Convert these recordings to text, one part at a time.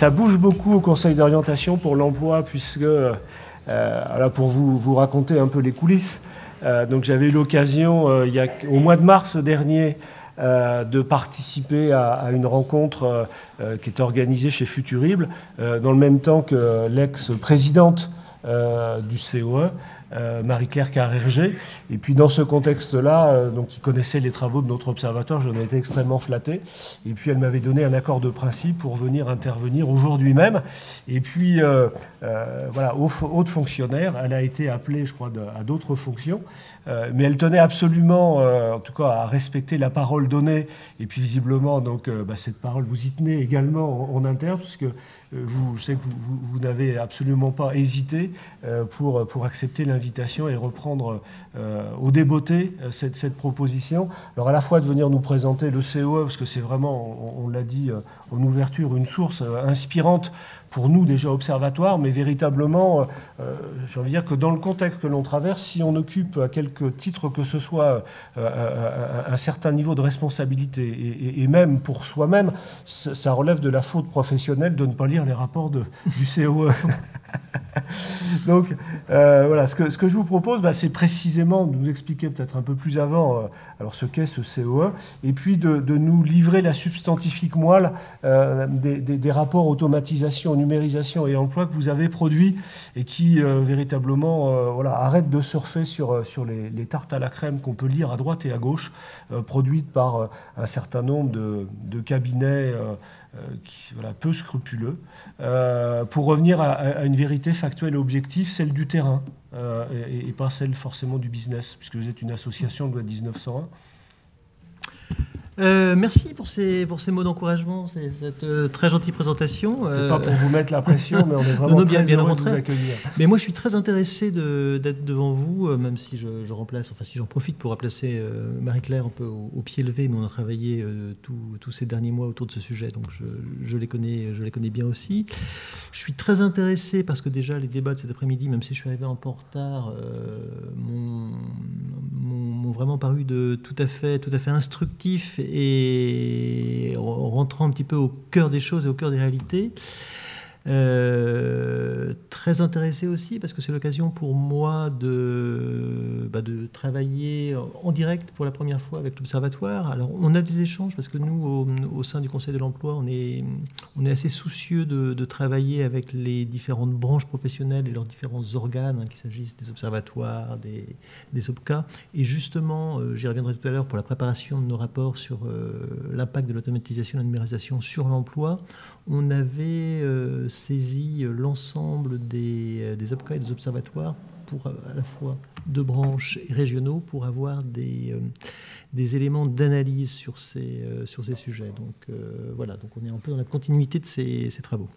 ça bouge beaucoup au Conseil d'orientation pour l'emploi, puisque, voilà, pour vous raconter un peu les coulisses, donc j'avais eu l'occasion, au mois de mars dernier, de participer à une rencontre qui est organisée chez Futurible, dans le même temps que l'ex-présidente du COE, Marie-Claire Carrerger. Et puis dans ce contexte-là, donc qui connaissait les travaux de notre observatoire, j'en ai été extrêmement flatté. Et puis elle m'avait donné un accord de principe pour venir intervenir aujourd'hui même. Et puis voilà, haute fonctionnaire, elle a été appelée, je crois, à d'autres fonctions. Mais elle tenait absolument, en tout cas, à respecter la parole donnée. Et puis visiblement, donc, cette parole, vous y tenez également en interne, puisque je sais que vous n'avez absolument pas hésité pour accepter l'invitation et reprendre au débeauté cette proposition. Alors à la fois de venir nous présenter le COE, parce que c'est vraiment, on l'a dit en ouverture, une source inspirante pour nous déjà observatoires, mais véritablement, j'ai envie de dire que dans le contexte que l'on traverse, si on occupe à quelque titre que ce soit un certain niveau de responsabilité, et même pour soi-même, ça relève de la faute professionnelle de ne pas lire les rapports du COE. Donc voilà, ce que je vous propose, c'est précisément de nous expliquer peut-être un peu plus avant alors ce qu'est ce COE, et puis de nous livrer la substantifique moelle des rapports automatisation, numérisation et emploi que vous avez produits et qui véritablement voilà, arrêtent de surfer sur les tartes à la crème qu'on peut lire à droite et à gauche, produites par un certain nombre de cabinets voilà, peu scrupuleux, pour revenir à une vérité factuelle et objective, celle du terrain, et pas celle forcément du business, puisque vous êtes une association de loi 1901. Merci pour ces mots d'encouragement, cette très gentille présentation. C'est pas pour vous mettre la pression, mais on est vraiment très heureux de vous accueillir. Mais moi, je suis très intéressé d'être devant vous, même si je remplace, enfin si j'en profite pour remplacer Marie-Claire un peu au pied levé, mais on a travaillé tous ces derniers mois autour de ce sujet, donc je les connais bien aussi. Je suis très intéressé parce que déjà les débats de cet après-midi, même si je suis arrivé un peu en retard, m'ont vraiment paru tout à fait instructifs et rentrant un petit peu au cœur des choses et au cœur des réalités. Très intéressé aussi parce que c'est l'occasion pour moi de travailler en direct pour la première fois avec l'Observatoire. Alors on a des échanges parce que nous au sein du Conseil de l'Emploi on est assez soucieux de travailler avec les différentes branches professionnelles et leurs différents organes, qu'il s'agisse des observatoires, des OPCA, et justement j'y reviendrai tout à l'heure pour la préparation de nos rapports sur l'impact de l'automatisation et de la numérisation sur l'emploi. On avait saisi l'ensemble des OPCA et des observatoires pour à la fois de branches et régionaux pour avoir des éléments d'analyse sur ces sujets. Donc voilà, donc on est un peu dans la continuité de ces travaux.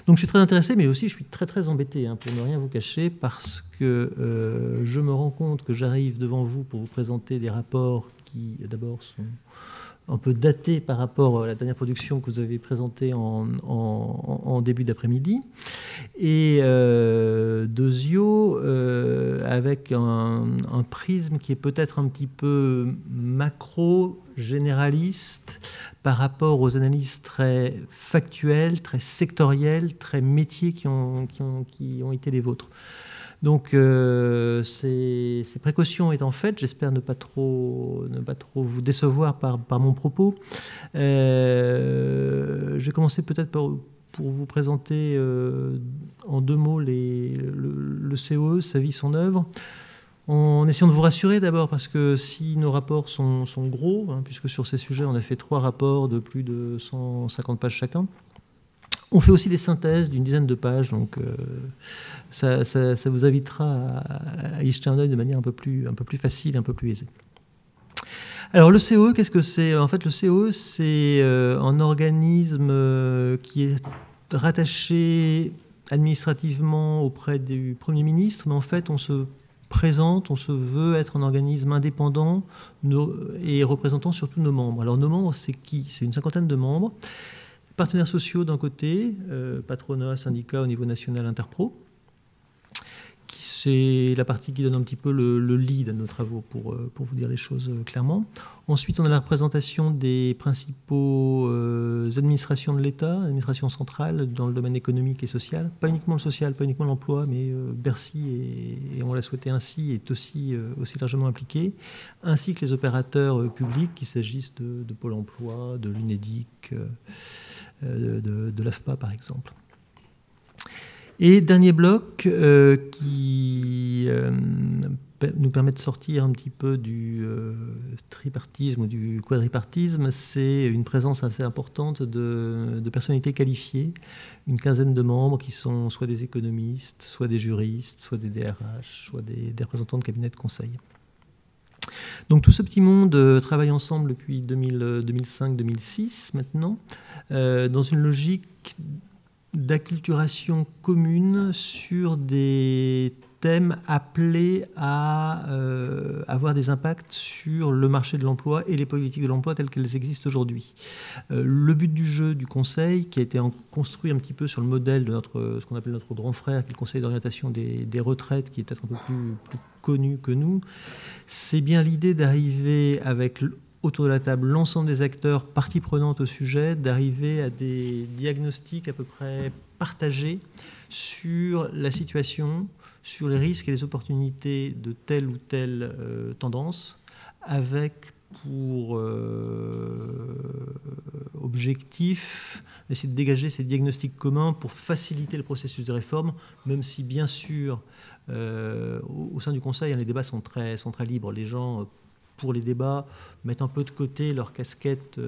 Donc je suis très intéressé, mais aussi je suis très très embêté, pour ne rien vous cacher, parce que je me rends compte que j'arrive devant vous pour vous présenter des rapports qui d'abord sont un peu daté par rapport à la dernière production que vous avez présentée en début d'après-midi. Et Dosio, avec un prisme qui est peut-être un petit peu macro, généraliste, par rapport aux analyses très factuelles, très sectorielles, très métiers qui ont été les vôtres. Donc ces précautions étant faites, j'espère ne pas trop vous décevoir par mon propos. Je vais commencer peut-être pour vous présenter en deux mots le COE, sa vie, son œuvre, en essayant de vous rassurer d'abord, parce que si nos rapports sont gros, puisque sur ces sujets on a fait 3 rapports de plus de 150 pages chacun, on fait aussi des synthèses d'une dizaine de pages, donc ça vous invitera à y jeter un œil de manière un peu plus facile, un peu plus aisée. Alors le COE, qu'est-ce que c'est ? En fait, le COE, c'est un organisme qui est rattaché administrativement auprès du Premier ministre, mais en fait, on se veut être un organisme indépendant et représentant surtout nos membres. Alors nos membres, c'est qui ? C'est une 50aine de membres. Partenaires sociaux d'un côté, patronat, syndicats au niveau national, interpro, c'est la partie qui donne un petit peu le lead à nos travaux, pour vous dire les choses clairement. Ensuite, on a la représentation des principaux administrations de l'État, administrations centrales dans le domaine économique et social. Pas uniquement le social, pas uniquement l'emploi, mais Bercy, et on l'a souhaité ainsi, est aussi largement impliqué, ainsi que les opérateurs publics, qu'il s'agisse de Pôle emploi, de l'UNEDIC, de l'AFPA par exemple. Et dernier bloc qui nous permet de sortir un petit peu du tripartisme ou du quadripartisme, c'est une présence assez importante de personnalités qualifiées, une quinzaine de membres qui sont soit des économistes, soit des juristes, soit des DRH, soit des représentants de cabinets de conseil. Donc tout ce petit monde travaille ensemble depuis 2005-2006 maintenant, dans une logique d'acculturation commune sur des thèmes appelés à avoir des impacts sur le marché de l'emploi et les politiques de l'emploi telles qu'elles existent aujourd'hui. Le but du jeu du Conseil, qui a été construit un petit peu sur le modèle de ce qu'on appelle notre grand frère, qui est le Conseil d'orientation des retraites, qui est peut-être un peu plus connu que nous, c'est bien l'idée d'arriver avec autour de la table l'ensemble des acteurs, parties prenantes au sujet, d'arriver à des diagnostics à peu près partagés sur la situation, sur les risques et les opportunités de telle ou telle tendance, avec pour objectif d'essayer de dégager ces diagnostics communs pour faciliter le processus de réforme, même si bien sûr au sein du Conseil, les débats sont très libres. Les gens, pour les débats, mettent un peu de côté leur casquette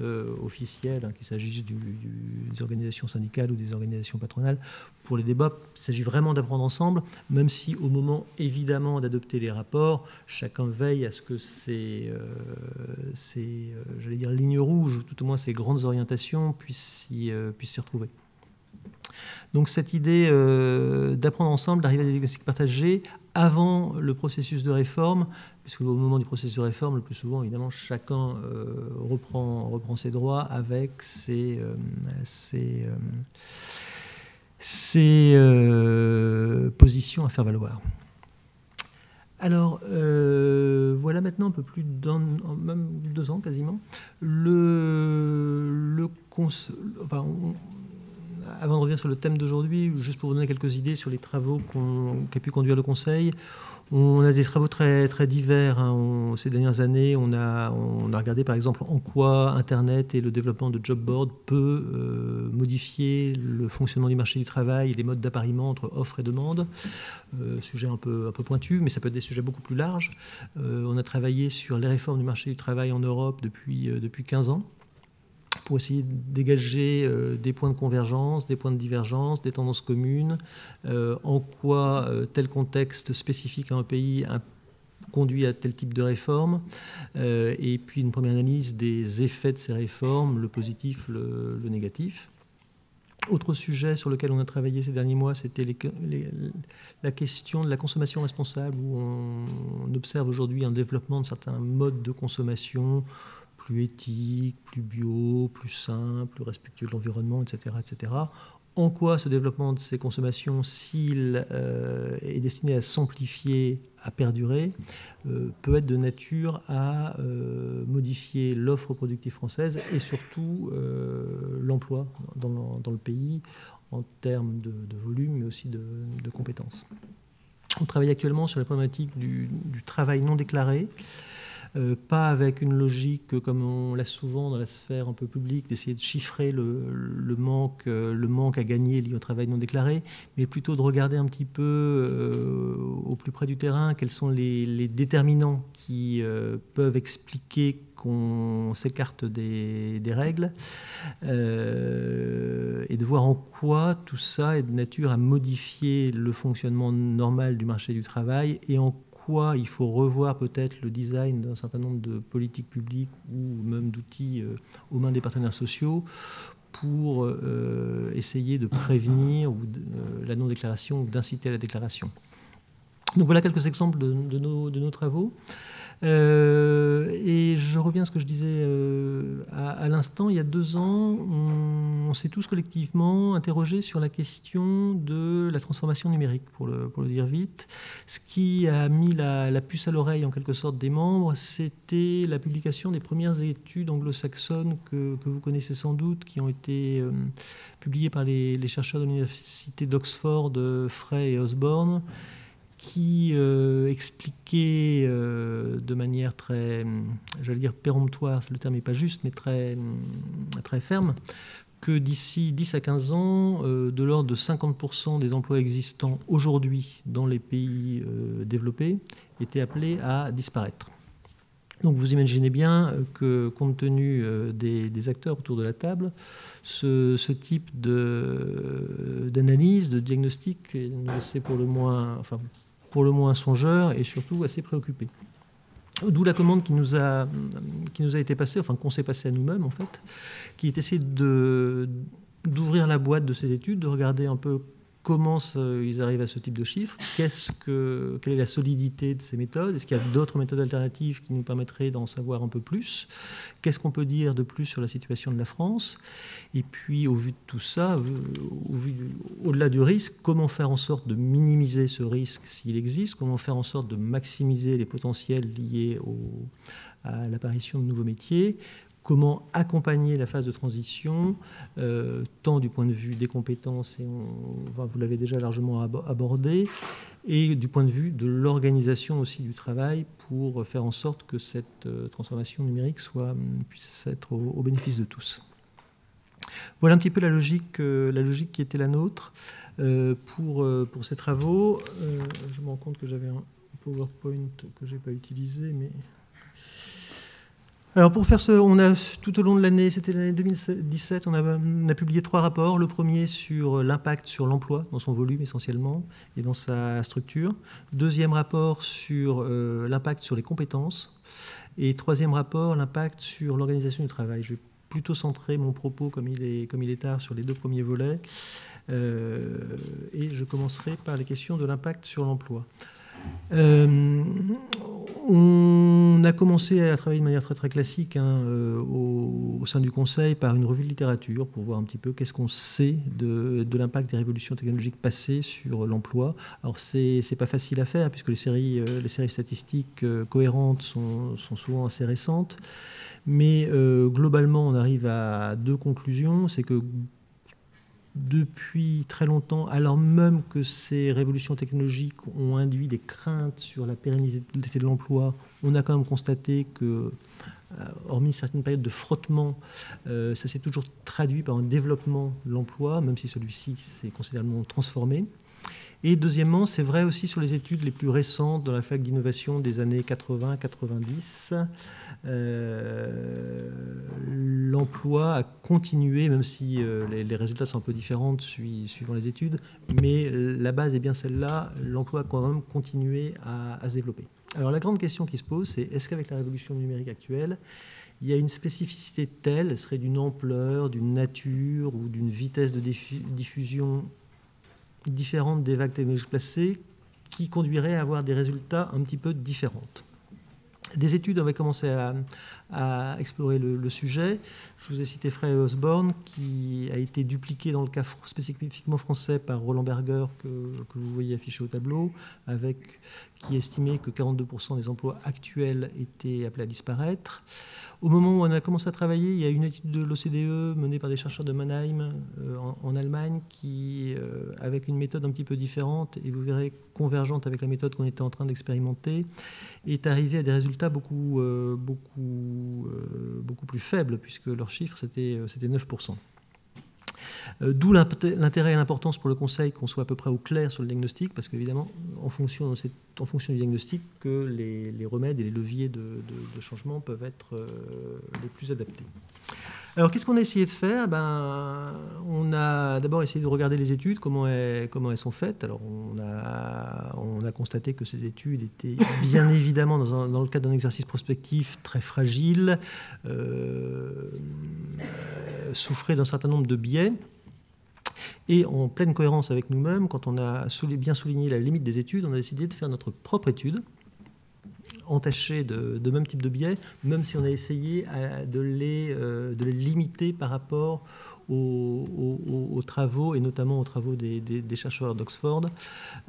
officielle, qu'il s'agisse des organisations syndicales ou des organisations patronales. Pour les débats, il s'agit vraiment d'apprendre ensemble, même si au moment, évidemment, d'adopter les rapports, chacun veille à ce que j'allais dire, lignes rouges, ou tout au moins ces grandes orientations, puissent s'y retrouver. Donc cette idée d'apprendre ensemble, d'arriver à des diagnostics partagés avant le processus de réforme, puisque au moment du processus de réforme, le plus souvent, évidemment, chacun reprend ses droits avec ses positions à faire valoir. Alors, voilà maintenant un peu plus même 2 ans quasiment, avant de revenir sur le thème d'aujourd'hui, juste pour vous donner quelques idées sur les travaux qu'a pu conduire le Conseil, on a des travaux très, très divers. Ces dernières années, on a regardé par exemple en quoi Internet et le développement de job boards peut modifier le fonctionnement du marché du travail et les modes d'appariement entre offre et demande. Sujet un peu pointu, mais ça peut être des sujets beaucoup plus larges. On a travaillé sur les réformes du marché du travail en Europe depuis 15 ans. Pour essayer de dégager des points de convergence, des points de divergence, des tendances communes, en quoi tel contexte spécifique à un pays conduit à tel type de réforme, et puis une première analyse des effets de ces réformes, le positif, le négatif. Autre sujet sur lequel on a travaillé ces derniers mois, c'était la question de la consommation responsable, où on observe aujourd'hui un développement de certains modes de consommation plus éthique, plus bio, plus simple, plus respectueux de l'environnement, etc., etc. En quoi ce développement de ces consommations, s'il est destiné à s'amplifier, à perdurer, peut être de nature à modifier l'offre productive française et surtout l'emploi dans le pays en termes de volume, mais aussi de compétences. On travaille actuellement sur la problématique du travail non déclaré. Pas avec une logique, comme on l'a souvent dans la sphère un peu publique, d'essayer de chiffrer le manque à gagner lié au travail non déclaré, mais plutôt de regarder un petit peu au plus près du terrain quels sont les déterminants qui peuvent expliquer qu'on s'écarte des règles, et de voir en quoi tout ça est de nature à modifier le fonctionnement normal du marché du travail et en quoi il faut revoir peut-être le design d'un certain nombre de politiques publiques ou même d'outils aux mains des partenaires sociaux pour essayer de prévenir la non-déclaration ou d'inciter à la déclaration. Donc voilà quelques exemples de nos travaux. Et je reviens à ce que je disais à l'instant. Il y a 2 ans, on s'est tous collectivement interrogés sur la question de la transformation numérique, pour le dire vite. Ce qui a mis la puce à l'oreille, en quelque sorte, des membres, c'était la publication des premières études anglo-saxonnes que vous connaissez sans doute, qui ont été publiées par les chercheurs de l'université d'Oxford, Frey et Osborne, qui expliquait de manière très, j'allais dire péremptoire, le terme n'est pas juste, mais très, très ferme, que d'ici 10 à 15 ans, de l'ordre de 50% des emplois existants aujourd'hui dans les pays développés étaient appelés à disparaître. Donc vous imaginez bien que, compte tenu des acteurs autour de la table, ce type d'analyse, de diagnostic, c'est pour le moins songeur et surtout assez préoccupé. D'où la commande qui nous a été passée, enfin qu'on s'est passée à nous-mêmes en fait, qui est essayer d'ouvrir la boîte de ces études, de regarder un peu comment ils arrivent à ce type de chiffres, quelle est la solidité de ces méthodes, est-ce qu'il y a d'autres méthodes alternatives qui nous permettraient d'en savoir un peu plus, qu'est-ce qu'on peut dire de plus sur la situation de la France, et puis au vu de tout ça, au-delà du risque, comment faire en sorte de minimiser ce risque s'il existe, comment faire en sorte de maximiser les potentiels liés à l'apparition de nouveaux métiers, comment accompagner la phase de transition, tant du point de vue des compétences, et vous l'avez déjà largement abordé, et du point de vue de l'organisation aussi du travail pour faire en sorte que cette transformation numérique puisse être au bénéfice de tous. Voilà un petit peu la logique qui était la nôtre pour ces travaux. Je me rends compte que j'avais un PowerPoint que je n'ai pas utilisé, mais... Alors pour faire ce, on a tout au long de l'année, c'était l'année 2017, on a publié 3 rapports. Le premier sur l'impact sur l'emploi, dans son volume essentiellement, et dans sa structure. Deuxième rapport sur l'impact sur les compétences. Et troisième rapport, l'impact sur l'organisation du travail. Je vais plutôt centrer mon propos, comme il est tard, sur les 2 premiers volets. Et je commencerai par les questions de l'impact sur l'emploi. On a commencé à travailler de manière très, très classique au sein du Conseil par une revue de littérature pour voir un petit peu qu'est-ce qu'on sait de l'impact des révolutions technologiques passées sur l'emploi. Alors, c'est pas facile à faire puisque les séries statistiques cohérentes sont souvent assez récentes. Mais globalement, on arrive à 2 conclusions. C'est que depuis très longtemps, alors même que ces révolutions technologiques ont induit des craintes sur la pérennité de l'emploi, on a quand même constaté que, hormis certaines périodes de frottement, ça s'est toujours traduit par un développement de l'emploi, même si celui-ci s'est considérablement transformé. Et deuxièmement, c'est vrai aussi sur les études les plus récentes dans la fac d'innovation des années 80-90. L'emploi a continué, même si les résultats sont un peu différents suivant les études, mais la base est bien celle-là, l'emploi a quand même continué à se développer. Alors la grande question qui se pose, c'est est-ce qu'avec la révolution numérique actuelle, il y a une spécificité telle, elle serait d'une ampleur, d'une nature ou d'une vitesse de diffusion différentes des vagues technologiques placées qui conduiraient à avoir des résultats un petit peu différents. Des études avaient commencé à explorer le sujet. Je vous ai cité Frey et Osborne, qui a été dupliqué dans le cas spécifiquement français par Roland Berger, que vous voyez affiché au tableau, qui estimait que 42% des emplois actuels étaient appelés à disparaître. Au moment où on a commencé à travailler, il y a une étude de l'OCDE menée par des chercheurs de Mannheim en Allemagne qui, avec une méthode un petit peu différente, et vous verrez convergente avec la méthode qu'on était en train d'expérimenter, est arrivée à des résultats beaucoup plus faibles, puisque leur chiffre, c'était 9%. D'où l'intérêt et l'importance pour le Conseil qu'on soit à peu près au clair sur le diagnostic, parce qu'évidemment, en fonction du diagnostic, que les remèdes et les leviers de changement peuvent être les plus adaptés. Alors, qu'est-ce qu'on a essayé de faire ? On a d'abord essayé de regarder les études, comment elles sont faites. Alors, on a constaté que ces études étaient bien évidemment, dans le cadre d'un exercice prospectif, très fragiles, souffraient d'un certain nombre de biais. Et en pleine cohérence avec nous-mêmes, quand on a bien souligné la limite des études, on a décidé de faire notre propre étude, entachés de même type de biais, même si on a essayé de les limiter par rapport aux travaux, et notamment aux travaux des chercheurs d'Oxford.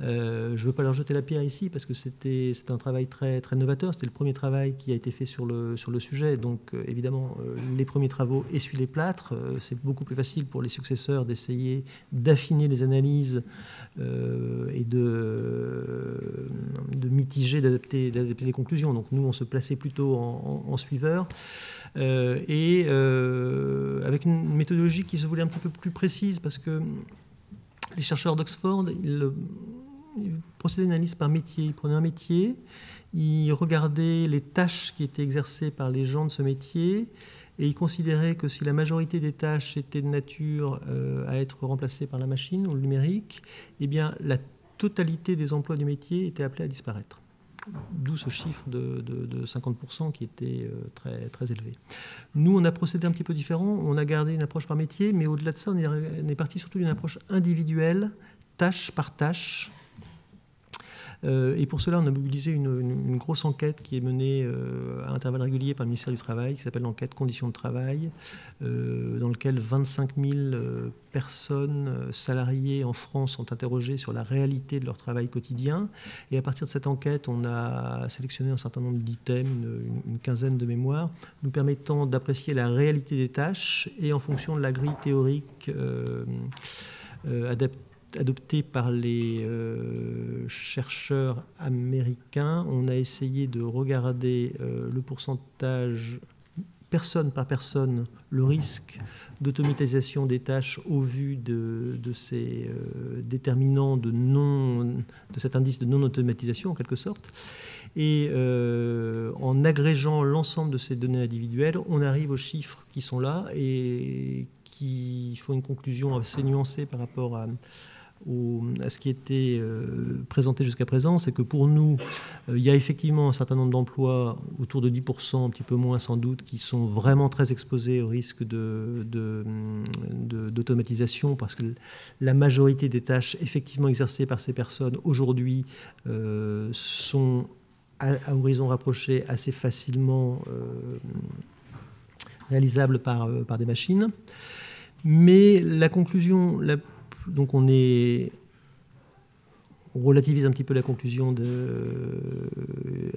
Je ne veux pas leur jeter la pierre ici, parce que c'était un travail très, très novateur. C'était le premier travail qui a été fait sur le sujet. Donc, évidemment, les premiers travaux essuient les plâtres. C'est beaucoup plus facile pour les successeurs d'essayer d'affiner les analyses et de mitiger, d'adapter les conclusions. Donc, nous, on se plaçait plutôt en suiveur. Avec une méthodologie qui se voulait un petit peu plus précise, parce que les chercheurs d'Oxford, ils procédaient à une analyse par métier. Ils prenaient un métier, ils regardaient les tâches qui étaient exercées par les gens de ce métier, et ils considéraient que si la majorité des tâches étaient de nature à être remplacées par la machine ou le numérique, eh bien la totalité des emplois du métier était appelée à disparaître. D'où ce chiffre de 50% qui était très, très élevé. Nous, on a procédé un petit peu différent. On a gardé une approche par métier, mais au-delà de ça, on est parti surtout d'une approche individuelle, tâche par tâche. Et pour cela, on a mobilisé une grosse enquête qui est menée à intervalles réguliers par le ministère du Travail, qui s'appelle l'enquête Conditions de travail, dans laquelle 25 000 personnes salariées en France sont interrogées sur la réalité de leur travail quotidien. Et à partir de cette enquête, on a sélectionné un certain nombre d'items, une quinzaine de mémoires, nous permettant d'apprécier la réalité des tâches, et en fonction de la grille théorique adopté par les chercheurs américains, on a essayé de regarder le pourcentage, personne par personne, le risque d'automatisation des tâches au vu de ces déterminants de cet indice de non-automatisation, en quelque sorte. Et en agrégeant l'ensemble de ces données individuelles, on arrive aux chiffres qui sont là et qui font une conclusion assez nuancée par rapport à ce qui était présenté jusqu'à présent. C'est que pour nous, il y a effectivement un certain nombre d'emplois, autour de 10%, un petit peu moins sans doute, qui sont vraiment très exposés au risque d'automatisation, parce que la majorité des tâches effectivement exercées par ces personnes aujourd'hui sont à horizon rapproché assez facilement réalisables par des machines. Mais la conclusion... Donc on relativise un petit peu la conclusion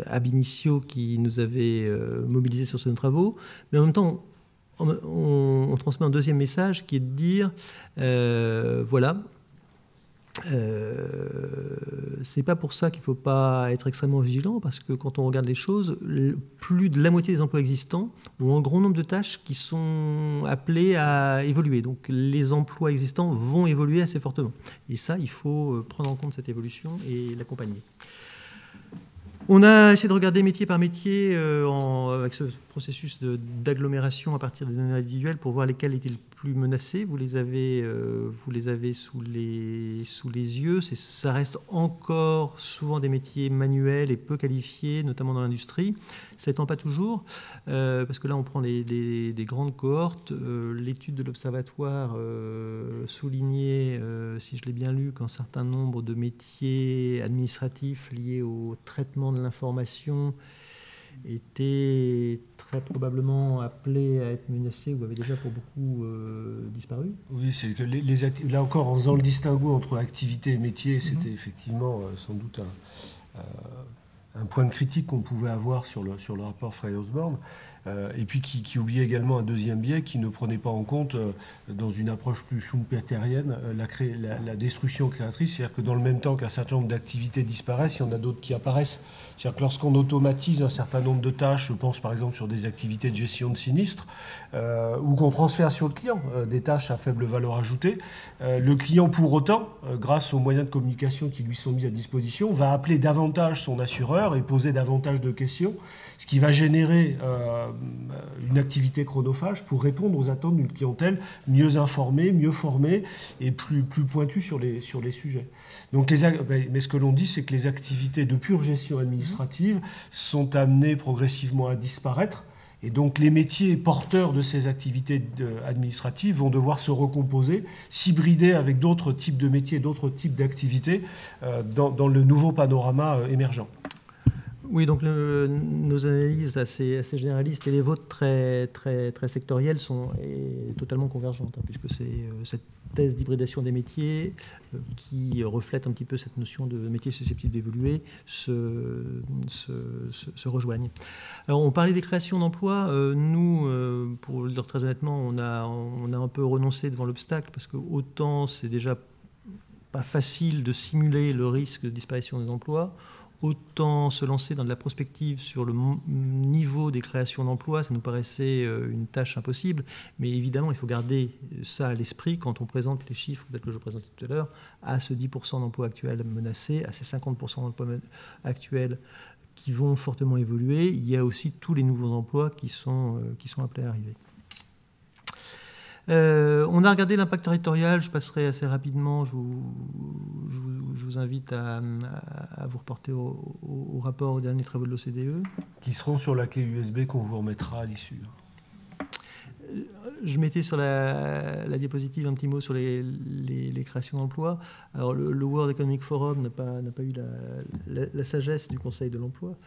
ab initio qui nous avait mobilisés sur ces travaux, mais en même temps on transmet un deuxième message qui est de dire voilà, c'est pas pour ça qu'il ne faut pas être extrêmement vigilant, parce que quand on regarde les choses, plus de la moitié des emplois existants ont un grand nombre de tâches qui sont appelées à évoluer. Donc les emplois existants vont évoluer assez fortement. Et ça, il faut prendre en compte cette évolution et l'accompagner. On a essayé de regarder métier par métier avec ce processus d'agglomération à partir des données individuelles pour voir lesquelles étaient les plus menacées. Vous les avez sous les yeux. Ça reste encore souvent des métiers manuels et peu qualifiés, notamment dans l'industrie. Ça n'étant pas toujours, parce que là on prend des grandes cohortes. L'étude de l'Observatoire soulignait, si je l'ai bien lu, qu'un certain nombre de métiers administratifs liés au traitement de l'information étaient très probablement appelés à être menacés ou avaient déjà pour beaucoup disparu. Oui, c'est que là encore, en faisant le distinguo entre activité et métier, c'était effectivement sans doute un point de critique qu'on pouvait avoir sur le rapport Frey-Osborne, et puis qui oubliait également un deuxième biais qui ne prenait pas en compte, dans une approche plus schumpeterienne, la destruction créatrice, c'est-à-dire que dans le même temps qu'un certain nombre d'activités disparaissent, il y en a d'autres qui apparaissent. C'est-à-dire que lorsqu'on automatise un certain nombre de tâches, je pense par exemple sur des activités de gestion de sinistres, ou qu'on transfère sur le client des tâches à faible valeur ajoutée, le client pour autant, grâce aux moyens de communication qui lui sont mis à disposition, va appeler davantage son assureur et poser davantage de questions, ce qui va générer une activité chronophage pour répondre aux attentes d'une clientèle mieux informée, mieux formée et plus pointue sur les sujets. Donc mais ce que l'on dit, c'est que les activités de pure gestion administrative sont amenées progressivement à disparaître. Et donc les métiers porteurs de ces activités administratives vont devoir se recomposer, s'hybrider avec d'autres types de métiers, d'autres types d'activités dans le nouveau panorama émergent. Oui, donc nos analyses assez généralistes et les vôtres très sectorielles sont totalement convergentes, hein, puisque c'est cette thèse d'hybridation des métiers qui reflète un petit peu cette notion de métiers susceptibles d'évoluer se rejoignent. Alors, on parlait des créations d'emplois. Nous, pour le dire très honnêtement, on a un peu renoncé devant l'obstacle, parce que autant c'est déjà pas facile de simuler le risque de disparition des emplois, autant se lancer dans de la prospective sur le niveau des créations d'emplois, ça nous paraissait une tâche impossible. Mais évidemment, il faut garder ça à l'esprit quand on présente les chiffres tels que je présentais tout à l'heure, à ce 10% d'emplois actuels menacés, à ces 50% d'emplois actuels qui vont fortement évoluer. Il y a aussi tous les nouveaux emplois qui sont appelés à arriver. On a regardé l'impact territorial, je passerai assez rapidement, je vous invite à vous reporter au rapport aux derniers travaux de l'OCDE. Qui seront sur la clé USB qu'on vous remettra à l'issue. Je mettais sur la diapositive un petit mot sur les créations d'emplois. Alors le World Economic Forum n'a pas eu la sagesse du Conseil de l'emploi,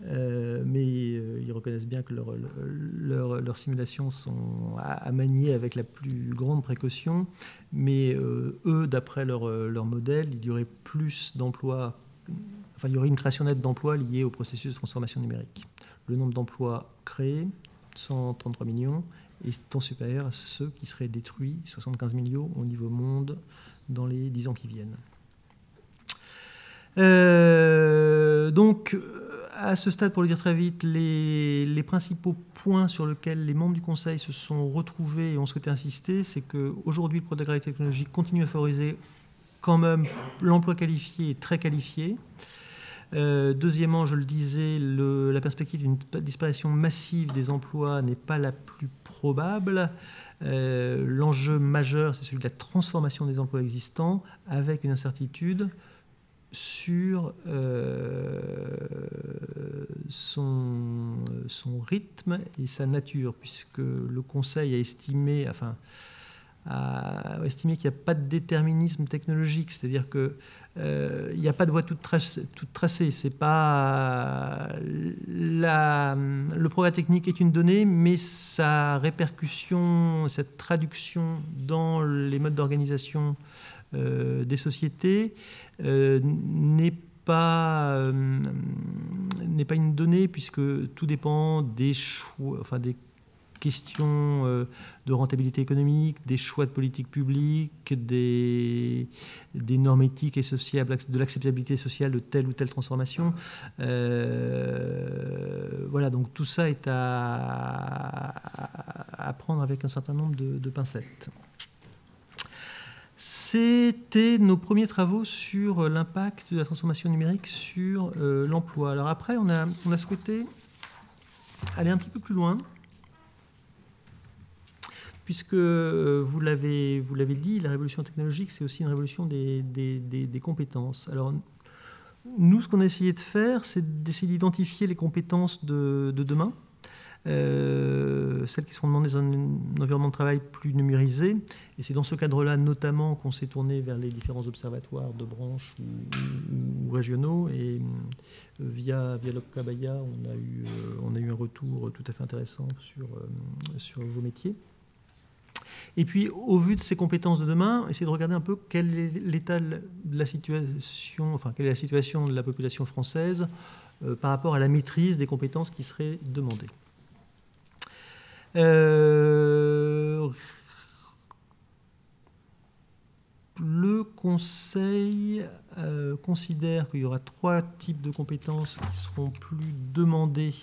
mais ils reconnaissent bien que leurs simulations sont à manier avec la plus grande précaution. Mais eux, d'après leur modèle, il y aurait plus d'emplois, enfin il y aurait une création nette d'emplois liée au processus de transformation numérique. Le nombre d'emplois créés, 133 millions, étant supérieur à ceux qui seraient détruits, 75 millions au niveau monde, dans les 10 ans qui viennent. Donc, à ce stade, pour le dire très vite, les principaux points sur lesquels les membres du Conseil se sont retrouvés et ont souhaité insister, c'est qu'aujourd'hui, le progrès technologique continue à favoriser quand même l'emploi qualifié et très qualifié. Deuxièmement, je le disais, la perspective d'une disparition massive des emplois n'est pas la plus probable. L'enjeu majeur, c'est celui de la transformation des emplois existants, avec une incertitude sur son rythme et sa nature, puisque le Conseil a estimé, qu'il n'y a pas de déterminisme technologique, c'est-à-dire que il n'y a pas de voie toute tracée. C'est pas le progrès technique est une donnée, mais sa répercussion, cette traduction dans les modes d'organisation des sociétés n'est pas une donnée, puisque tout dépend des choix, des questions de rentabilité économique, des choix de politique publique, des normes éthiques et sociales, de l'acceptabilité sociale de telle ou telle transformation. Voilà, donc tout ça est à prendre avec un certain nombre de pincettes. C'était nos premiers travaux sur l'impact de la transformation numérique sur l'emploi. Alors après, on a souhaité aller un petit peu plus loin, puisque vous l'avez dit, la révolution technologique, c'est aussi une révolution des compétences. Alors, nous, ce qu'on a essayé de faire, c'est d'essayer d'identifier les compétences de demain, celles qui seront demandées dans un environnement de travail plus numérisé. Et c'est dans ce cadre-là, notamment, qu'on s'est tourné vers les différents observatoires de branches ou régionaux. Et via l'Obcabaya, on a eu un retour tout à fait intéressant sur vos métiers. Et puis, au vu de ces compétences de demain, essayer de regarder un peu quel est l'état de la situation, quelle est la situation de la population française par rapport à la maîtrise des compétences qui seraient demandées. Le Conseil considère qu'il y aura 3 types de compétences qui seront plus demandées,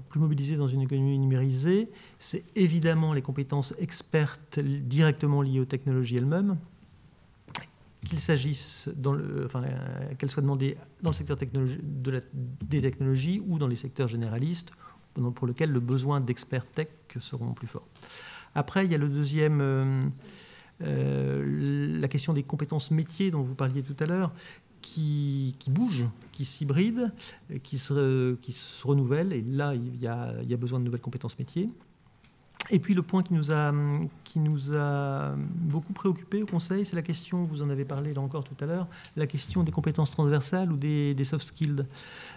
plus mobilisées dans une économie numérisée. C'est évidemment les compétences expertes directement liées aux technologies elles-mêmes, qu'il s'agisse qu'elles soient demandées dans le secteur des technologies ou dans les secteurs généralistes, pour lesquels le besoin d'experts tech seront plus forts. Après, il y a le deuxième, la question des compétences métiers dont vous parliez tout à l'heure, qui bougent, qui s'hybrident, qui se renouvellent. Et là, il y a besoin de nouvelles compétences métiers. Et puis le point qui nous a beaucoup préoccupé au Conseil, c'est la question, vous en avez parlé là encore tout à l'heure, la question des compétences transversales ou des soft skills.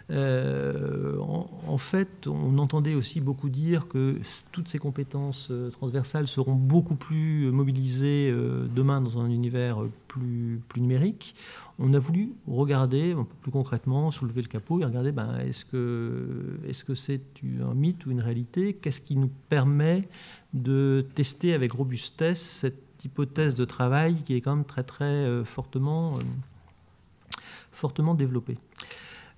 En fait, on entendait aussi beaucoup dire que toutes ces compétences transversales seront beaucoup plus mobilisées demain dans un univers plus numérique. On a voulu regarder un peu plus concrètement, soulever le capot et regarder est-ce que c'est un mythe ou une réalité? Qu'est-ce qui nous permet de tester avec robustesse cette hypothèse de travail qui est quand même très très fortement développée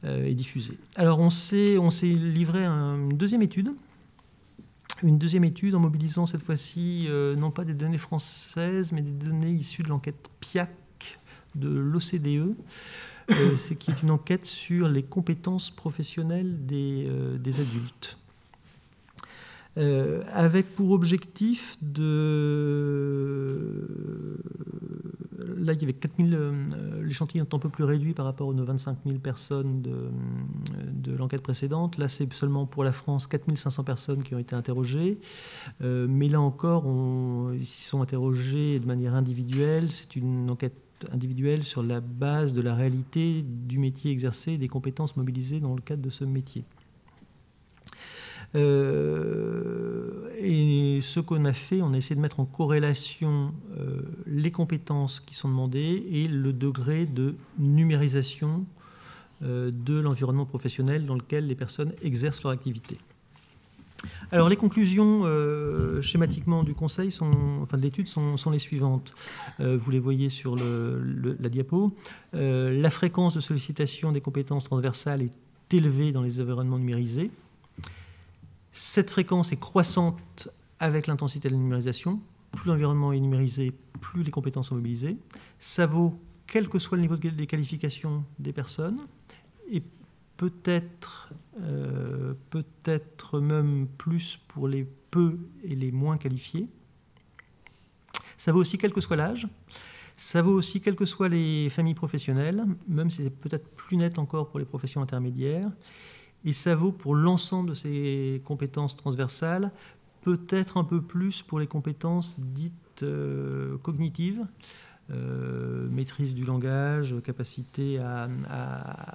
et diffusée. Alors on s'est livré à une deuxième étude en mobilisant cette fois-ci non pas des données françaises mais des données issues de l'enquête PIAC de l'OCDE, qui est une enquête sur les compétences professionnelles des adultes. Avec pour objectif Là, il y avait 4000... L'échantillon est un peu plus réduit par rapport aux 25 000 personnes de l'enquête précédente. Là, c'est seulement pour la France 4500 personnes qui ont été interrogées. Mais là encore, ils sont interrogés de manière individuelle. C'est une enquête individuelle sur la base de la réalité du métier exercé et des compétences mobilisées dans le cadre de ce métier. Et ce qu'on a fait, on a essayé de mettre en corrélation les compétences qui sont demandées et le degré de numérisation de l'environnement professionnel dans lequel les personnes exercent leur activité. Alors les conclusions schématiquement du Conseil, de l'étude, sont les suivantes. Vous les voyez sur la diapo. La fréquence de sollicitation des compétences transversales est élevée dans les environnements numérisés. Cette fréquence est croissante avec l'intensité de la numérisation. Plus l'environnement est numérisé, plus les compétences sont mobilisées. Ça vaut quel que soit le niveau des qualifications des personnes et peut-être même plus pour les peu et les moins qualifiés. Ça vaut aussi quel que soit l'âge. Ça vaut aussi quelles que soient les familles professionnelles, même si c'est peut-être plus net encore pour les professions intermédiaires. Et ça vaut pour l'ensemble de ces compétences transversales, peut-être un peu plus pour les compétences dites cognitives, maîtrise du langage, capacité à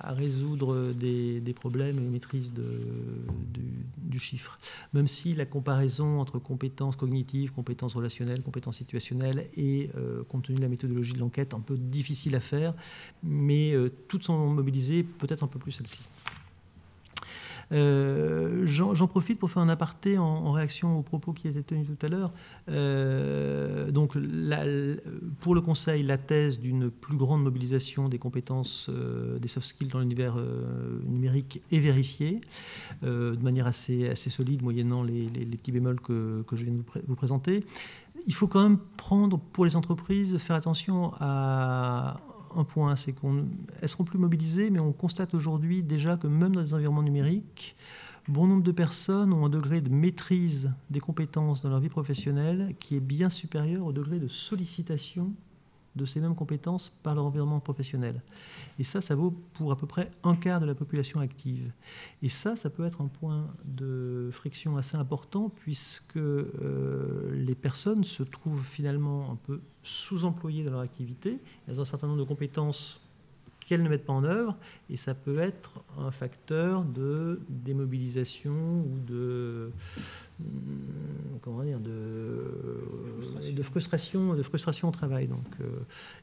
résoudre des problèmes et maîtrise du chiffre. Même si la comparaison entre compétences cognitives, compétences relationnelles, compétences situationnelles est, compte tenu de la méthodologie de l'enquête, un peu difficile à faire, mais toutes sont mobilisées, peut-être un peu plus celles-ci. J'en profite pour faire un aparté en réaction aux propos qui étaient tenus tout à l'heure. Donc, pour le Conseil, la thèse d'une plus grande mobilisation des compétences des soft skills dans l'univers numérique est vérifiée de manière assez solide, moyennant les petits bémols que je viens de vous présenter. Il faut quand même prendre, pour les entreprises, faire attention à un point, c'est qu'elles seront plus mobilisées, mais on constate aujourd'hui déjà que même dans des environnements numériques, bon nombre de personnes ont un degré de maîtrise des compétences dans leur vie professionnelle qui est bien supérieur au degré de sollicitation de ces mêmes compétences par leur environnement professionnel. Et ça vaut pour à peu près un quart de la population active. Et ça peut être un point de friction assez important puisque les personnes se trouvent finalement un peu sous-employées dans leur activité. Elles ont un certain nombre de compétences qu'elles ne mettent pas en œuvre, et ça peut être un facteur de démobilisation ou de frustration au travail. Donc,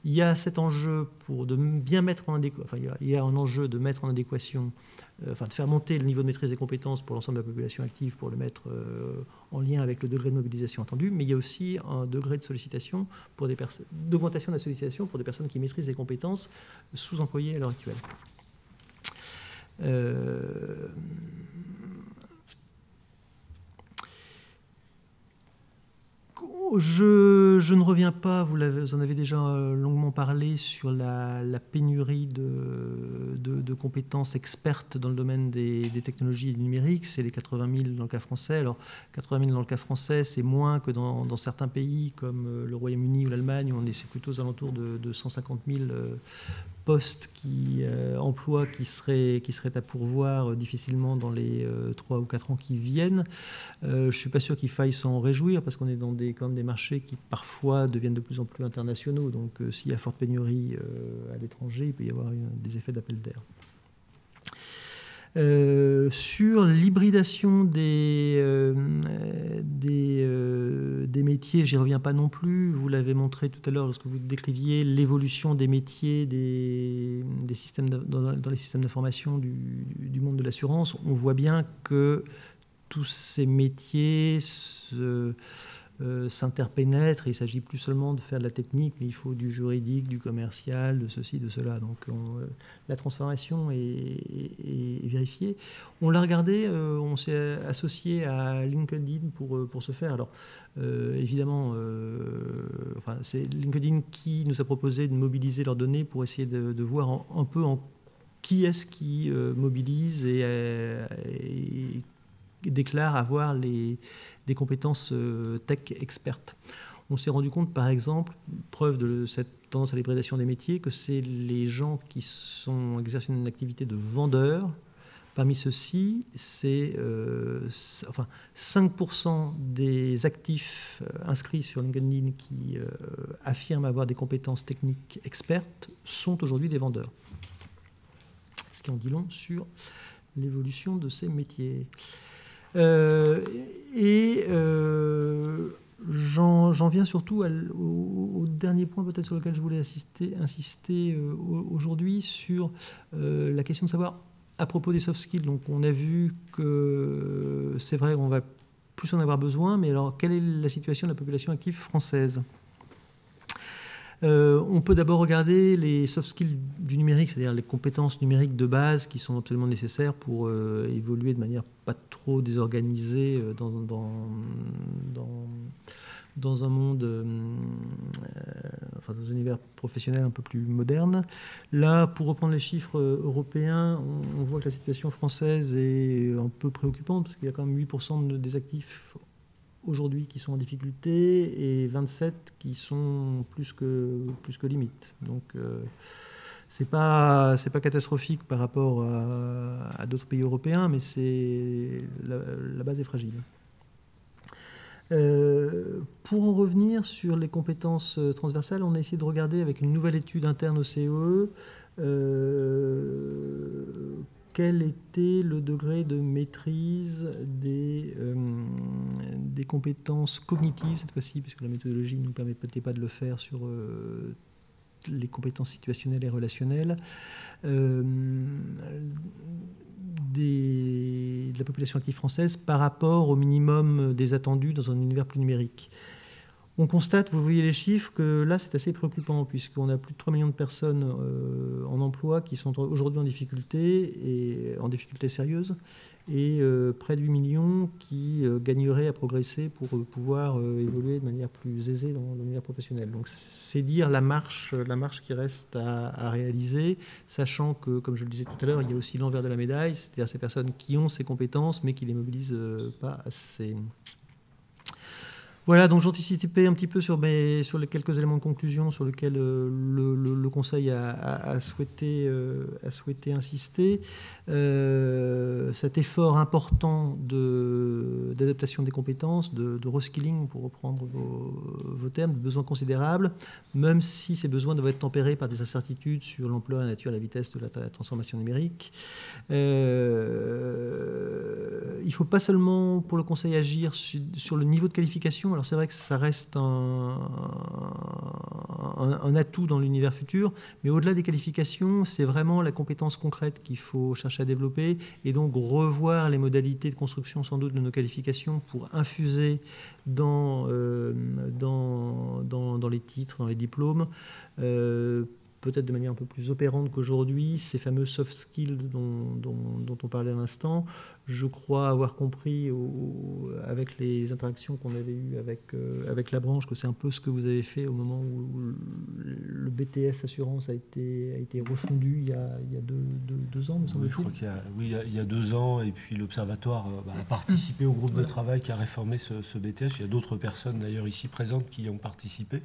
il y a cet enjeu de bien mettre en adéquation, il y a un enjeu de mettre en adéquation, de faire monter le niveau de maîtrise des compétences pour l'ensemble de la population active, pour le mettre en lien avec le degré de mobilisation attendu, mais il y a aussi un degré de sollicitation d'augmentation de la sollicitation pour des personnes qui maîtrisent des compétences sous-employées à l'heure actuelle. Je ne reviens pas, vous en avez déjà longuement parlé, sur la pénurie de compétences expertes dans le domaine des technologies et du numérique. C'est les 80 000 dans le cas français. Alors, 80 000 dans le cas français, c'est moins que dans certains pays comme le Royaume-Uni ou l'Allemagne, où c'est plutôt aux alentours de 150 000 postes emplois qui seraient à pourvoir difficilement dans les 3 ou 4 ans qui viennent. Je ne suis pas sûr qu'il faille s'en réjouir parce qu'on est dans quand même des marchés qui parfois deviennent de plus en plus internationaux. Donc s'il y a forte pénurie à l'étranger, il peut y avoir des effets d'appel d'air. Sur l'hybridation des métiers, j'y reviens pas non plus. Vous l'avez montré tout à l'heure lorsque vous décriviez l'évolution des métiers des systèmes dans les systèmes d'information du monde de l'assurance. On voit bien que tous ces métiers s'interpénètrent. Il ne s'agit plus seulement de faire de la technique, mais il faut du juridique, du commercial, de ceci, de cela. Donc la transformation est vérifiée. On l'a regardé, on s'est associé à LinkedIn pour ce faire. Alors évidemment, c'est LinkedIn qui nous a proposé de mobiliser leurs données pour essayer de voir un peu qui est-ce qui mobilise et déclare avoir des compétences tech expertes. On s'est rendu compte, par exemple, preuve de cette tendance à l'hybridation des métiers, que c'est les gens qui exercent une activité de vendeur. Parmi ceux-ci, c'est 5% des actifs inscrits sur LinkedIn qui affirment avoir des compétences techniques expertes sont aujourd'hui des vendeurs. Ce qui en dit long sur l'évolution de ces métiers. J'en viens surtout au dernier point peut-être sur lequel je voulais insister aujourd'hui, sur la question de savoir à propos des soft skills. Donc on a vu que c'est vrai qu'on va plus en avoir besoin, mais alors quelle est la situation de la population active française ? On peut d'abord regarder les soft skills du numérique, c'est-à-dire les compétences numériques de base qui sont absolument nécessaires pour évoluer de manière pas trop désorganisée dans un monde, dans un univers professionnel un peu plus moderne. Là, pour reprendre les chiffres européens, on voit que la situation française est un peu préoccupante parce qu'il y a quand même 8% des actifs aujourd'hui qui sont en difficulté et 27 qui sont plus que limite. Donc c'est pas catastrophique par rapport à d'autres pays européens, mais la base est fragile. Pour en revenir sur les compétences transversales, on a essayé de regarder avec une nouvelle étude interne au CEE quel était le degré de maîtrise des compétences cognitives cette fois-ci, puisque la méthodologie ne nous permettait pas de le faire sur les compétences situationnelles et relationnelles, de la population active française par rapport au minimum des attendus dans un univers plus numérique. On constate, vous voyez les chiffres, que là c'est assez préoccupant puisqu'on a plus de 3 millions de personnes en emploi qui sont aujourd'hui en difficulté sérieuse et près de 8 millions qui gagneraient à progresser pour pouvoir évoluer de manière plus aisée dans l'univers professionnel. Donc c'est dire la marche qui reste à réaliser, sachant que, comme je le disais tout à l'heure, il y a aussi l'envers de la médaille, c'est-à-dire ces personnes qui ont ces compétences mais qui ne les mobilisent pas assez. Voilà, donc j'anticipais un petit peu sur les quelques éléments de conclusion sur lesquels le Conseil a souhaité insister. Cet effort important d'adaptation des compétences, de reskilling, pour reprendre vos termes, de besoins considérables, même si ces besoins doivent être tempérés par des incertitudes sur l'ampleur, la nature et la vitesse de la transformation numérique. Il ne faut pas seulement, pour le Conseil, agir sur le niveau de qualification. Alors c'est vrai que ça reste un atout dans l'univers futur, mais au-delà des qualifications, c'est vraiment la compétence concrète qu'il faut chercher à développer et donc revoir les modalités de construction sans doute de nos qualifications pour infuser dans les titres, dans les diplômes, peut-être de manière un peu plus opérante qu'aujourd'hui, ces fameux soft skills dont dont on parlait à l'instant. Je crois avoir compris avec les interactions qu'on avait eues avec la branche que c'est un peu ce que vous avez fait au moment où le BTS Assurance a été refondu il y a deux ans, me semble-t-il. Je crois qu'il y a 2 ans, et puis l'Observatoire a participé au groupe de travail qui a réformé ce BTS. Il y a d'autres personnes d'ailleurs ici présentes qui y ont participé.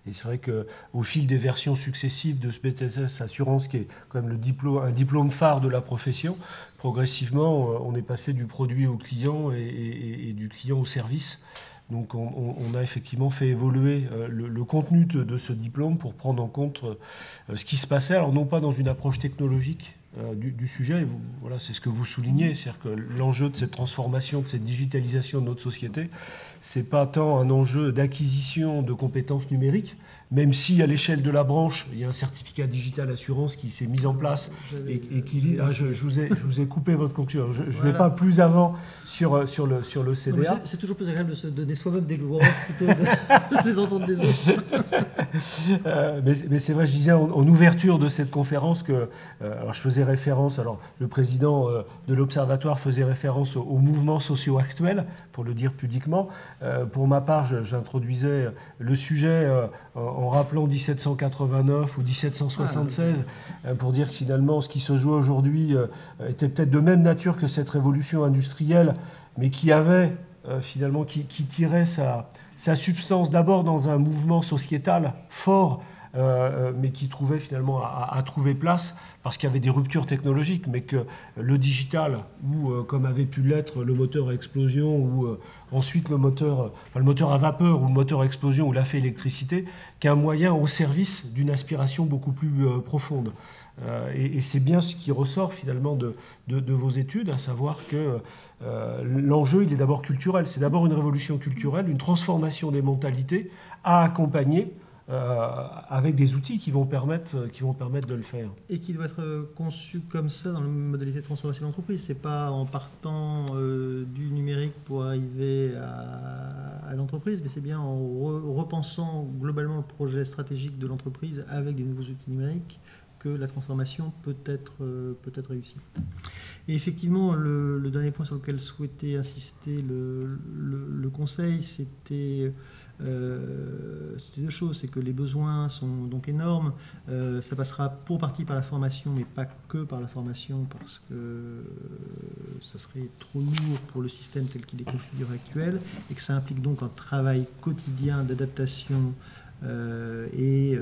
Et c'est vrai qu'au fil des versions successives de ce BTS Assurance, qui est quand même un diplôme phare de la profession, progressivement, on est passé du produit au client et du client au service. Donc on a effectivement fait évoluer le contenu de ce diplôme pour prendre en compte ce qui se passait, alors non pas dans une approche technologique du sujet, voilà, c'est ce que vous soulignez, c'est-à-dire que l'enjeu de cette transformation, de cette digitalisation de notre société, c'est pas tant un enjeu d'acquisition de compétences numériques, même si à l'échelle de la branche, il y a un certificat digital assurance qui s'est mis en place et qui... je vous ai coupé votre conclusion. Je ne vais pas plus avant sur le CDA. C'est toujours plus agréable de se donner soi-même des louanges plutôt de les entendre des autres. Mais c'est vrai, je disais en ouverture de cette conférence que... alors je faisais référence... Alors le président de l'Observatoire faisait référence aux mouvements sociaux actuels, pour le dire pudiquement. Pour ma part, j'introduisais le sujet... en rappelant 1789 ou 1776, pour dire que finalement, ce qui se jouait aujourd'hui était peut-être de même nature que cette révolution industrielle, mais qui avait finalement, qui tirait sa substance d'abord dans un mouvement sociétal fort, mais qui trouvait finalement à trouver place, parce qu'il y avait des ruptures technologiques, mais que le digital, ou comme avait pu l'être le moteur à explosion, ou ensuite le moteur à vapeur, ou le moteur à explosion, ou l'a fait électricité, qu'un moyen au service d'une aspiration beaucoup plus profonde. Et c'est bien ce qui ressort finalement de vos études, à savoir que l'enjeu, il est d'abord culturel. C'est d'abord une révolution culturelle, une transformation des mentalités à accompagner avec des outils qui vont permettre de le faire. Et qui doit être conçu comme ça dans la modalité de transformation de l'entreprise. Ce n'est pas en partant du numérique pour arriver à l'entreprise, mais c'est bien en repensant globalement le projet stratégique de l'entreprise avec des nouveaux outils numériques que la transformation peut être réussie. Et effectivement, le dernier point sur lequel souhaitait insister le Conseil, c'était 2 choses. C'est que les besoins sont donc énormes. Ça passera pour partie par la formation, mais pas que par la formation, parce que ça serait trop lourd pour le système tel qu'il est configuré actuel, et que ça implique donc un travail quotidien d'adaptation et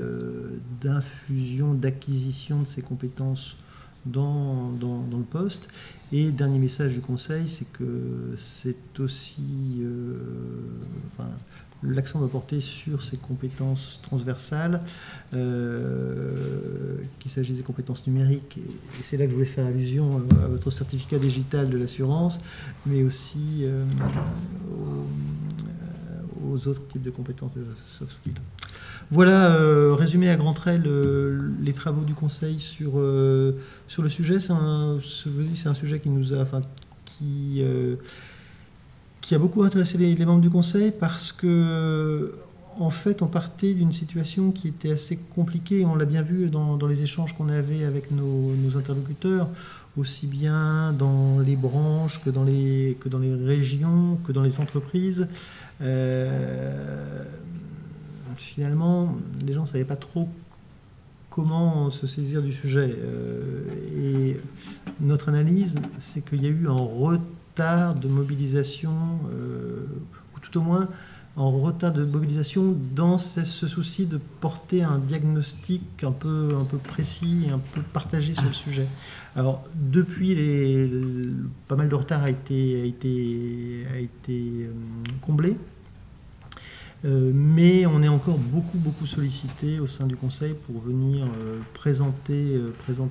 d'infusion, d'acquisition de ces compétences dans le poste. Et dernier message du Conseil, c'est que c'est aussi... l'accent va porter sur ces compétences transversales, qu'il s'agisse des compétences numériques, et c'est là que je voulais faire allusion à votre certificat digital de l'assurance, mais aussi aux autres types de compétences de soft skills. Voilà, résumé à grands traits les travaux du Conseil sur le sujet. C'est un sujet qui nous a... qui a beaucoup intéressé les membres du Conseil, parce que en fait, on partait d'une situation qui était assez compliquée. On l'a bien vu dans les échanges qu'on avait avec nos interlocuteurs, aussi bien dans les branches que dans les régions, que dans les entreprises. Finalement, les gens ne savaient pas trop comment se saisir du sujet. Et notre analyse, c'est qu'il y a eu un retard de mobilisation, ou tout au moins en retard de mobilisation dans ce souci de porter un diagnostic un peu précis et un peu partagé sur le sujet. Alors, depuis, pas mal de retard a été comblé, mais on est encore beaucoup sollicité au sein du Conseil pour venir présenter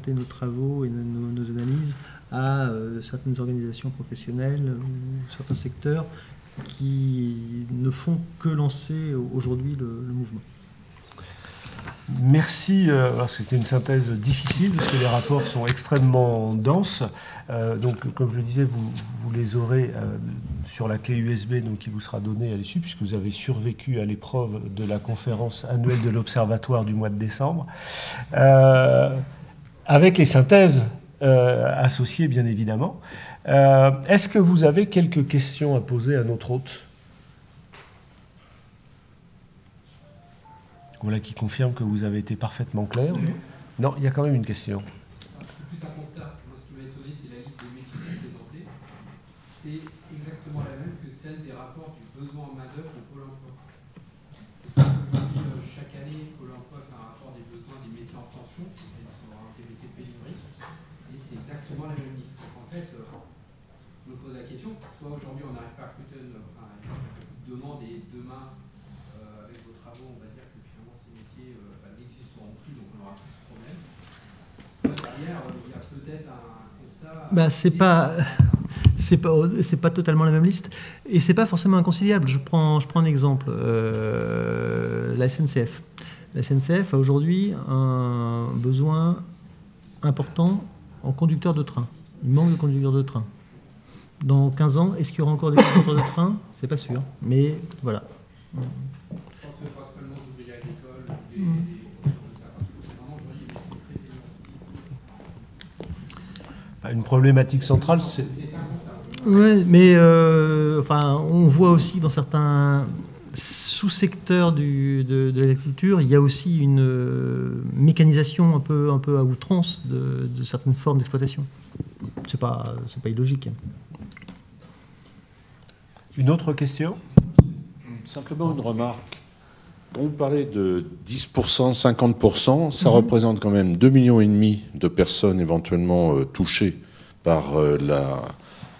nos travaux et nos analyses à certaines organisations professionnelles ou certains secteurs qui ne font que lancer aujourd'hui le mouvement. Merci. C'était une synthèse difficile parce que les rapports sont extrêmement denses. Donc, comme je le disais, vous les aurez sur la clé USB qui vous sera donnée à l'issue, puisque vous avez survécu à l'épreuve de la conférence annuelle de l'Observatoire du mois de décembre. Avec les synthèses associés bien évidemment. Est-ce que vous avez quelques questions à poser à notre hôte? Voilà qui confirme que vous avez été parfaitement clair. Non, il y a quand même une question. C'est plus un constat. Moi, ce qui m'a étonné, c'est la liste des métiers présentés. C'est exactement la même que celle des rapports du besoin en main-d'œuvre au Pôle emploi. C'est qu'aujourd'hui, chaque année, Pôle emploi fait un rapport des besoins des métiers en tension, c'est-à-dire des métiers pénuriques, et c'est exactement la même liste. Donc, en fait, je me pose la question, soit aujourd'hui on n'arrive pas à recruter, enfin, il y a beaucoup de demandes, et demain, avec vos travaux, on va dire que finalement ces métiers n'existeront plus, donc on aura plus ce problème. Soit derrière, il y a peut-être un constat... C'est pas totalement la même liste, et c'est pas forcément inconciliable. Je prends un exemple, la SNCF. La SNCF a aujourd'hui un besoin important en conducteurs de train. Il manque de conducteurs de train. Dans 15 ans, est-ce qu'il y aura encore des conducteurs de train? C'est pas sûr, mais voilà. Je pense que principalement aux ouvriers agricoles, des comme ça, parce que c'est vraiment aujourd'hui très pénible. Une problématique centrale, c'est... Oui, mais on voit aussi dans certains sous-secteurs de l'agriculture, il y a aussi une mécanisation un peu à outrance de certaines formes d'exploitation. C'est pas illogique. Une autre question? Simplement une remarque. Quand vous parlez de 10%, 50%, ça représente quand même 2,5 millions de personnes éventuellement touchées par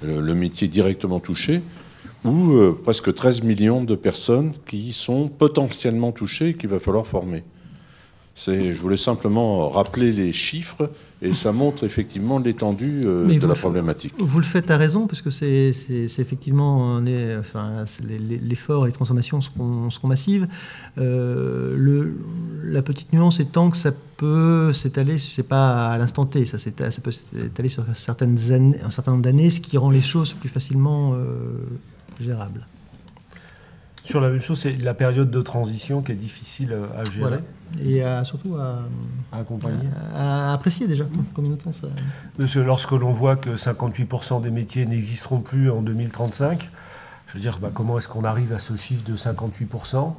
le métier directement touché, ou presque 13 millions de personnes qui sont potentiellement touchées et qu'il va falloir former. Je voulais simplement rappeler les chiffres, et ça montre effectivement l'étendue de la problématique. Vous le faites à raison, parce que c'est effectivement l'effort et les transformations seront massives. La petite nuance étant que ça peut s'étaler, c'est pas à l'instant T, ça peut s'étaler sur un certain nombre d'années, ce qui rend les choses plus facilement gérables. Sur la même chose, c'est la période de transition qui est difficile à gérer. Voilà. Et surtout à accompagner. À apprécier déjà. Combien de temps ça... Parce que lorsque l'on voit que 58% des métiers n'existeront plus en 2035, je veux dire, comment est-ce qu'on arrive à ce chiffre de 58%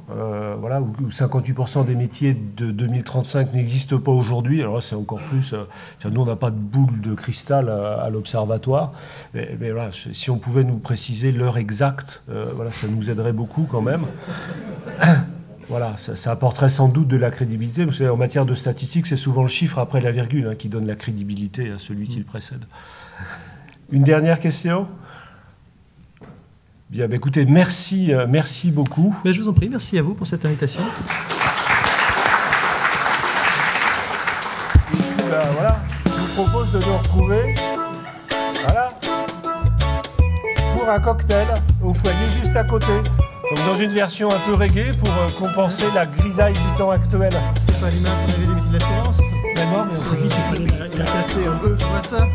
voilà, où 58% des métiers de 2035 n'existent pas aujourd'hui. Alors là, c'est encore plus... nous, on n'a pas de boule de cristal à l'observatoire. Mais voilà, si on pouvait nous préciser l'heure exacte, voilà, ça nous aiderait beaucoup quand même. Voilà, ça apporterait sans doute de la crédibilité. Parce qu'en matière de statistiques, c'est souvent le chiffre après la virgule qui donne la crédibilité à celui qui le précède. Une dernière question ? Bien, écoutez, merci beaucoup. Mais je vous en prie, merci à vous pour cette invitation. Et puis, voilà, je vous propose de nous retrouver pour un cocktail au foyer juste à côté. Donc dans une version un peu reggae pour compenser la grisaille du temps actuel. C'est pas l'image qu'on avait des métiers de l'assurance? Non, mais on se dit qu'il faut la casser un peu. Je vois ça.